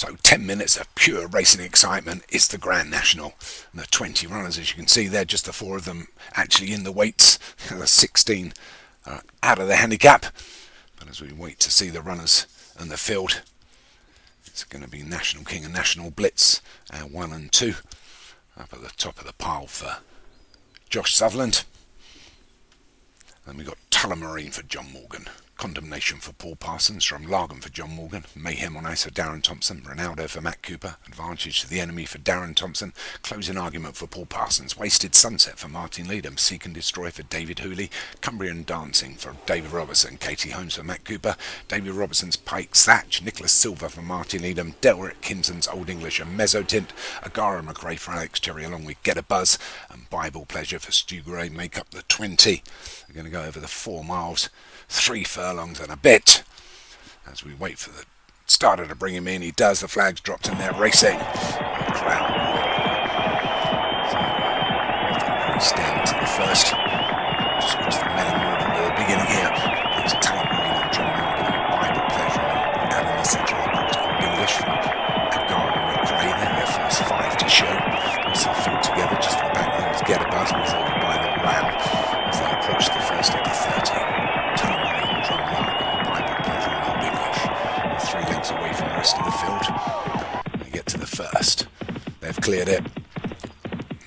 So 10 minutes of pure racing excitement. It's the Grand National. And the 20 runners, as you can see there, just the 4 of them actually in the weights. The 16 are out of the handicap. But as we wait to see the runners and the field, it's going to be National King and National Blitz, 1 and 2. Up at the top of the pile for Josh Sutherland. Then we've got Tullamarine for John Morgan. Condemnation for Paul Parsons, Drumlargan for John Morgan, Mayhem on Ice for Darren Thompson, Ronaldo for Matt Cooper, Advantage to the Enemy for Darren Thompson, Closing Argument for Paul Parsons, Wasted Sunset for Martin Leadham, Seek and Destroy for David Hooley, Cumbrian Dancing for David Robertson, Katie Holmes for Matt Cooper, David Robertson's Pike Thatch, Nicholas Silver for Martin Leadham, Delric Kinson's Old English and Mezzotint, Agara McRae for Alex Cherry along with Get a Buzz, and Bible Pleasure for Stu Gray make up the 20. We're going to go over the 4 miles. 3 furlongs and a bit. As we wait for the starter to bring him in, he does. The flag's dropped and they're racing. The crowd. So, race down to the first. Just across the melon road into the beginning here. It's Tullamarine and John Morgan and Bible Pleasure and out in the centre of the box, Old English from Agara and McRae. They're their first 5 to show. As they fill together, just at the back there was Get a Buzz, was over by the round as they approach the first at the 30. Tullamarine, Drumlargan, Bible Pleasure and Old English. They're 3 lengths away from the rest of the field. They get to the first. They've cleared it.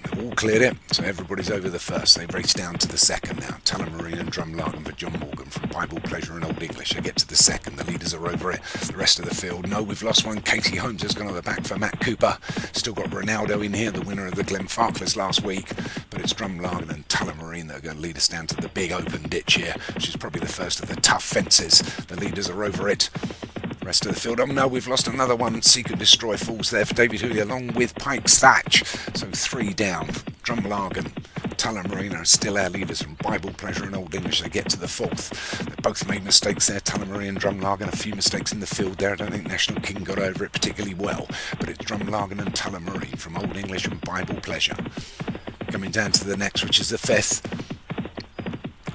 They've all cleared it, so everybody's over the first. They race down to the second now. Tullamarine and Drumlargan for John Morgan from Bible Pleasure and Old English. They get to the second. The leaders are over it. The rest of the field, no, we've lost one. Katie Holmes has gone on the back for Matt Cooper. Still got Ronaldo in here, the winner of the Glenfarclas last week. But it's Drumlargan and Tullamarine that are going to lead us down to the big open ditch here, which is probably the first of the tough fences. The leaders are over it. The rest of the field, oh no, we've lost another one. Seek and Destroy falls there for David Hooley along with Pike's Thatch. So 3 down. Drumlargan, Tullamarine are still our leaders from Bible Pleasure and Old English. They get to the 4th. They both made mistakes there, Tullamarine and Drumlargan. A few mistakes in the field there. I don't think National King got over it particularly well. But it's Drumlargan and Tullamarine from Old English and Bible Pleasure. Coming down to the next, which is the 5th.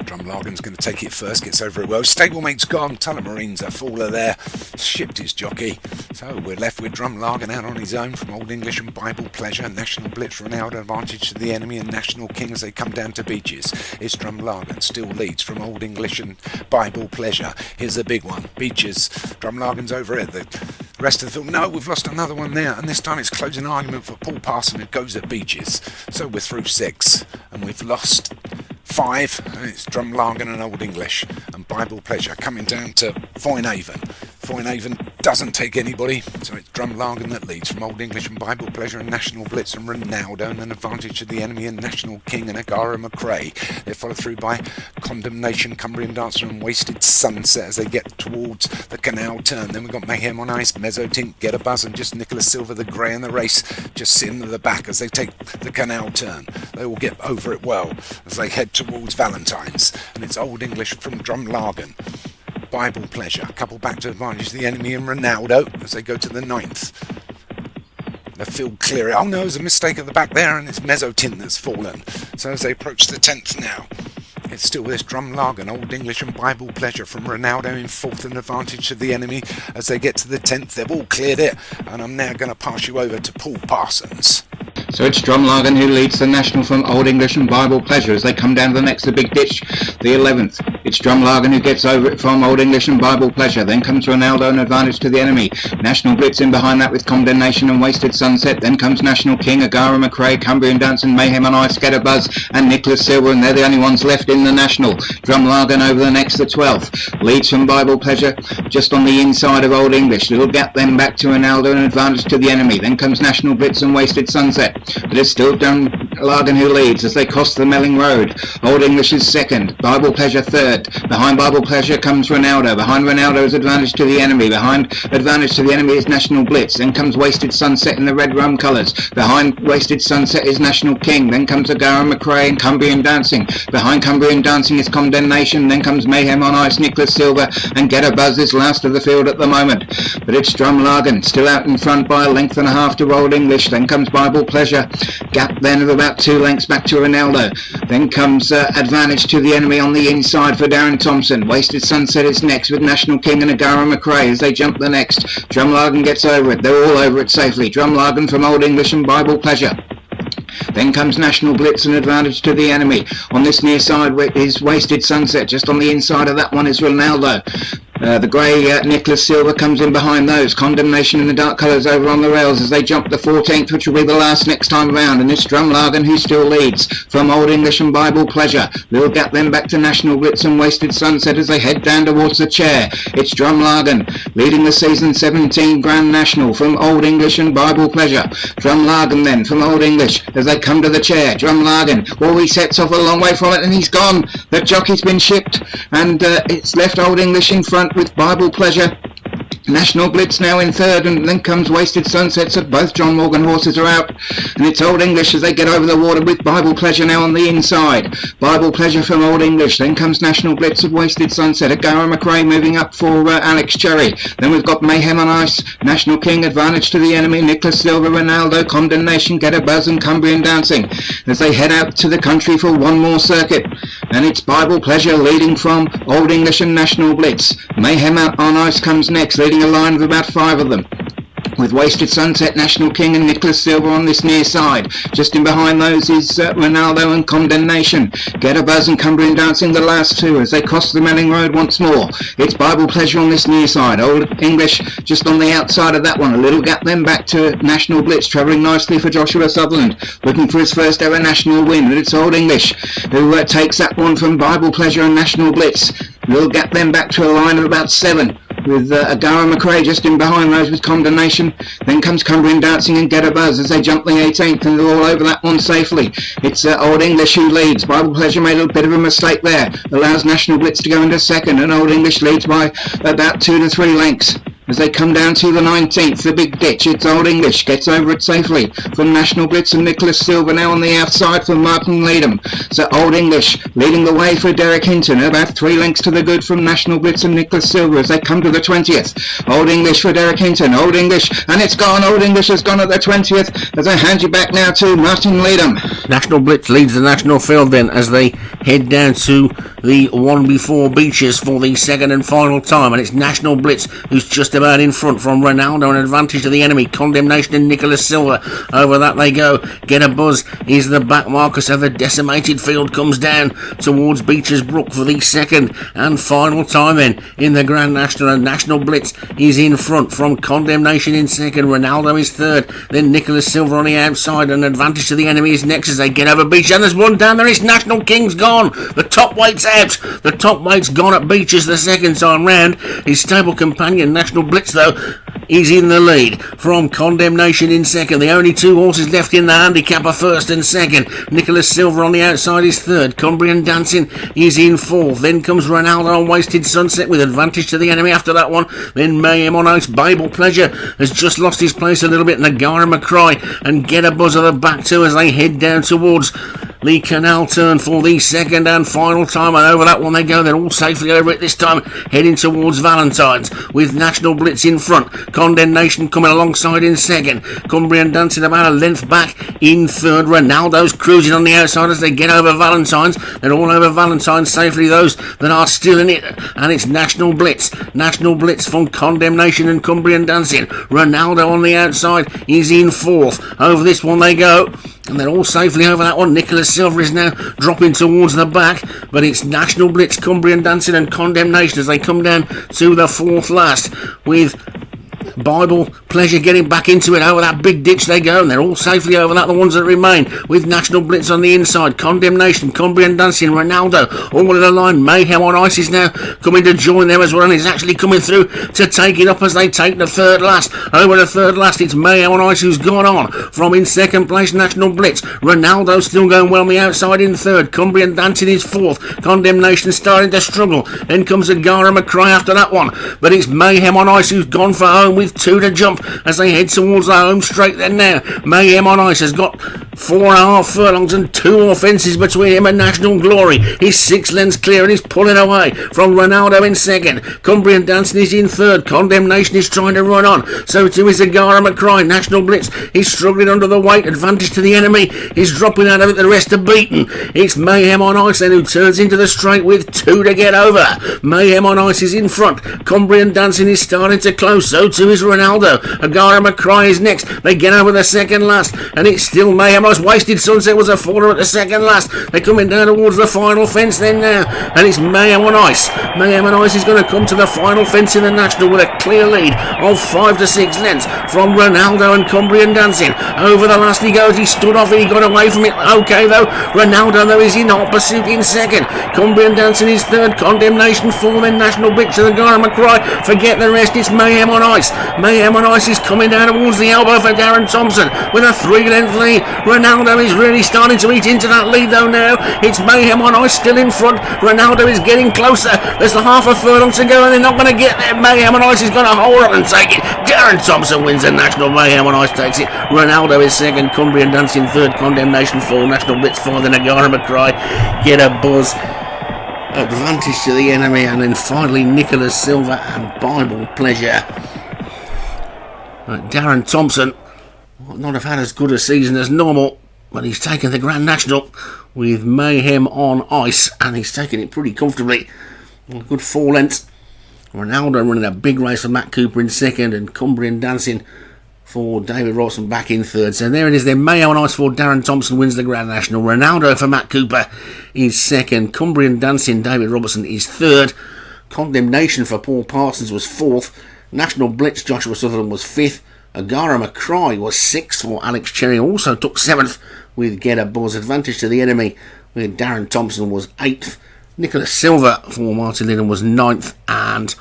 Drumlargan's going to take it first, gets over it well. Stablemate's gone, Tullamarine's a faller there, shipped his jockey. So we're left with Drumlargan out on his own from Old English and Bible Pleasure. National Blitz, Ronaldo Advantage to the Enemy and National King as they come down to Beaches. It's Drumlargan, still leads from Old English and Bible Pleasure. Here's the big one, Beaches. Drumlargan's over it. The rest of the field, no, we've lost another one there, and this time it's Closing Argument for Paul Parson who goes at Beaches. So we're through 6, and we've lost 5, and it's Drumlargan and Old English and Bible Pleasure coming down to Foynhaven. Foynhaven doesn't take anybody, so it's Drumlargan that leads from Old English and Bible Pleasure and National Blitz and Ronaldo and an Advantage to the Enemy and National King and Agara McRae. They're followed through by Condemnation, Cumbrian Dancer and Wasted Sunset as they get towards the canal turn. Then we've got Mayhem on Ice, Mezzotint, Get a Buzz and just Nicholas Silver, the grey in the race, just sitting at the back as they take the canal turn. They all get over it well as they head towards Valentine's, and it's Old English from Drumlargan, Bible Pleasure, a couple back to Advantage to the Enemy and Ronaldo as they go to the 9th. The field clear it. Oh no, there's a mistake at the back there, and it's Mezzotint that's fallen. So as they approach the 10th now, it's still this Drumlargan, Old English and Bible Pleasure from Ronaldo in 4th and Advantage to the Enemy as they get to the 10th. They've all cleared it, and I'm now going to pass you over to Paul Parsons. So it's Drumlargan who leads the National from Old English and Bible Pleasure as they come down to the next, the big ditch, the 11th. It's Drumlargan who gets over it from Old English and Bible Pleasure. Then comes Ronaldo and Advantage to the Enemy. National Blitz in behind that with Condemnation and Wasted Sunset. Then comes National King, Agara McRae, Cumbrian Dancing, Mayhem on Ice, Get a Buzz and Nicholas Silver, and they're the only ones left in the National. Drumlargan over the next, the 12th. Leads from Bible Pleasure just on the inside of Old English. Little gap then back to Ronaldo and Advantage to the Enemy. Then comes National Blitz and Wasted Sunset. But it's still Drumlargan who leads as they cross the Melling Road. Old English is 2nd, Bible Pleasure 3rd. Behind Bible Pleasure comes Ronaldo. Behind Ronaldo is Advantage to the Enemy. Behind Advantage to the Enemy is National Blitz. Then comes Wasted Sunset in the red rum colours. Behind Wasted Sunset is National King. Then comes Agara McRae and Cumbrian Dancing. Behind Cumbrian Dancing is Condemnation. Then comes Mayhem on Ice, Nicholas Silver and Get a Buzz is last of the field at the moment. But it's Drumlargan still out in front by a length and a half to Old English. Then comes Bible Pleasure. Gap then of about about 2 lengths back to Ronaldo. Then comes Advantage to the Enemy on the inside for Darren Thompson. Wasted Sunset is next with National King and Agara McRae as they jump the next. Drumlargen gets over it. They're all over it safely. Drumlargen from Old English and Bible Pleasure. Then comes National Blitz and Advantage to the Enemy. On this near side is Wasted Sunset. Just on the inside of that one is Ronaldo. The grey Nicholas Silver comes in behind those. Condemnation in the dark colours over on the rails as they jump the 14th, which will be the last next time round. And it's Drumlargen who still leads from Old English and Bible Pleasure. Little gap then back to National Blitz and Wasted Sunset as they head down towards the chair. It's Drumlargen leading the season 17 Grand National from Old English and Bible Pleasure. Drumlargen then from Old English as they come to the chair. Drumlargen, he sets off a long way from it and he's gone. The jockey's been shipped and it's left Old English in front with Bible Pleasure. National Blitz now in third, and then comes Wasted Sunset, so both John Morgan horses are out, and it's Old English as they get over the water with Bible Pleasure now on the inside. Bible Pleasure from Old English, then comes National Blitz of Wasted Sunset, Agara McRae moving up for Alex Cherry. Then we've got Mayhem on Ice, National King, Advantage to the Enemy, Nicholas Silver, Ronaldo, Condemnation, Get a Buzz and Cumbrian Dancing as they head out to the country for one more circuit. And it's Bible Pleasure leading from Old English and National Blitz. Mayhem on Ice comes next, leading a line of about 5 of them, with Wasted Sunset, National King and Nicholas Silver on this near side. Just in behind those is Ronaldo and Condemnation. Get a Buzz and Cumbrian Dancing the last 2 as they cross the Manning Road once more. It's Bible Pleasure on this near side. Old English just on the outside of that one. A little gap then back to National Blitz, travelling nicely for Joshua Sutherland, looking for his first ever national win. But it's Old English who takes that one from Bible Pleasure and National Blitz. A little gap then back to a line of about 7. With Agara McRae just in behind those with Condemnation. Then comes Cumbrian Dancing and Get a Buzz as they jump the 18th and they're all over that one safely. It's Old English who leads. Bible Pleasure made a bit of a mistake there. Allows National Blitz to go into second, and Old English leads by about 2 to 3 lengths. As they come down to the 19th, the big ditch, it's Old English, gets over it safely from National Blitz and Nicholas Silver now on the outside for Martin Leadham. So Old English leading the way for Derek Hinton, about 3 lengths to the good from National Blitz and Nicholas Silver as they come to the 20th. Old English for Derek Hinton, Old English, and it's gone. Old English has gone at the 20th as I hand you back now to Martin Leadham. National Blitz leads the national field then as they head down to the one before Beaches for the second and final time, and it's National Blitz who's just about in front from Ronaldo and Advantage to the Enemy. Condemnation and Nicholas Silver, over that they go. Get a Buzz is the back marker, so the decimated field comes down towards Beaches Brook for the second and final time then in the Grand National, and National Blitz is in front from Condemnation in second. Ronaldo is third, then Nicholas Silver on the outside, and Advantage to the Enemy is next as they get over Beaches, and there's one down there. It's National King's gone. The top weight's out. The top weight's gone at Beaches the second time round. His stable companion National Blitz though is in the lead from Condemnation in second. The only 2 horses left in the handicap are first and second. Nicholas Silver on the outside is third. Cumbrian Dancing is in fourth. Then comes Ronaldo on Wasted Sunset with Advantage to the Enemy after that one. Then Mayhem on Ice. Bible Pleasure has just lost his place a little bit. Nagara McCry and Get a Buzz at the back too as they head down towards the canal turn for the second and final time, and over that one they go. They're all safely over it this time, heading towards Valentine's with National Blitz in front. Condemnation coming alongside in second. Cumbrian Dancing about a length back in third. Ronaldo's cruising on the outside as they get over Valentine's. They're all over Valentine's safely, those that are still in it, and it's National Blitz. National Blitz from Condemnation and Cumbrian Dancing. Ronaldo on the outside is in fourth. Over this one they go, and they're all safely over that one. Nicholas Silver is now dropping towards the back, but it's National Blitz, Cumbrian Dancing and Condemnation as they come down to the fourth last, with Bible Pleasure getting back into it. Over that big ditch they go, and they're all safely over that, the ones that remain, with National Blitz on the inside. Condemnation, Cumbrian Dancing, Ronaldo all in the line. Mayhem on Ice is now coming to join them as well, and is actually coming through to take it up as they take the third last. Over the third last, it's Mayhem on Ice who's gone on from in second place. National Blitz, Ronaldo still going well on the outside in third. Cumbrian Dancing is fourth. Condemnation starting to struggle. Then comes Agara McCry after that one, but it's Mayhem on Ice who's gone for home with 2 to jump as they head towards the home straight then now. Mayhem on Ice has got 4.5 furlongs and 2 more fences between him and National Glory. He's 6 lengths clear and he's pulling away from Ronaldo in second. Cumbrian Dancing is in third. Condemnation is trying to run on. So too is Agara McCry. National Blitz, he's struggling under the weight. Advantage to the enemy. He's dropping out of it. The rest are beaten. It's Mayhem on Ice then who turns into the straight with 2 to get over. Mayhem on Ice is in front. Cumbrian Dancing is starting to close. So too is Ronaldo. Agara McCry is next. They get over the second last and it's still Mayhem. Wasted Sunset was a faller at the second last. They're coming down towards the final fence then now. And it's Mayhem on Ice. Mayhem on Ice is going to come to the final fence in the National with a clear lead of 5 to 6 lengths from Ronaldo and Cumbrian Dancing. Over the last he goes. He stood off and he got away from it. Okay though. Ronaldo though is in hot pursuit in second. Cumbrian Dancing is third. Condemnation 4. Then National Blitz and the Gara McCry. Forget the rest. It's Mayhem on Ice. Mayhem on Ice is coming down towards the elbow for Darren Thompson with a 3-length lead. Ronaldo is really starting to eat into that lead though now. It's Mayhem on Ice still in front. Ronaldo is getting closer. There's a half a furlong to go and they're not going to get there. Mayhem on Ice is going to hold up and take it. Darren Thompson wins the National. Mayhem on Ice takes it. Ronaldo is second. Cumbrian Dancing third. Condemnation 4. National Blitz 4. Then Agara McCry. Get a buzz. Advantage to the enemy. And then finally Nicholas Silver and Bible Pleasure. Darren Thompson might not have had as good a season as normal, but he's taken the Grand National with Mayhem on Ice, and he's taken it pretty comfortably. A good 4 lengths. Ronaldo running a big race for Matt Cooper in second, and Cumbrian Dancing for David Robertson back in third. So there it is then. Mayhem on Ice for Darren Thompson wins the Grand National. Ronaldo for Matt Cooper is second. Cumbrian Dancing, David Robertson is third. Condemnation for Paul Parsons was fourth. National Blitz, Joshua Sutherland was fifth. Agara McCry was 6th for Alex Cherry, also took 7th with Get a Buzz. Advantage to the enemy with Darren Thompson was 8th. Nicholas Silver for Martin Linden was 9th, and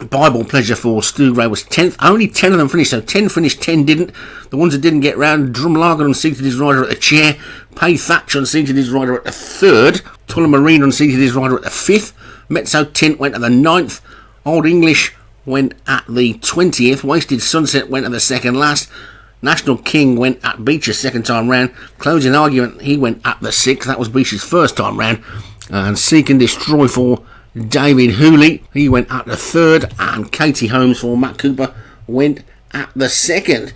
Bible Pleasure for Stu Gray was 10th. Only 10 of them finished, so 10 finished, 10 didn't. The ones that didn't get round, Drumlagan unseated his rider at the chair. Pay Thatcher unseated his rider at the 3rd. Tullamarine unseated his rider at the 5th. Mezzo Tint went at the 9th. Old English went at the 20th. Wasted Sunset went at the second last. National King went at Beecher's second time round. Closing Argument, he went at the 6th. That was Beecher's first time round. And Seek and Destroy for David Hooley, he went at the 3rd. And Katie Holmes for Matt Cooper went at the 2nd.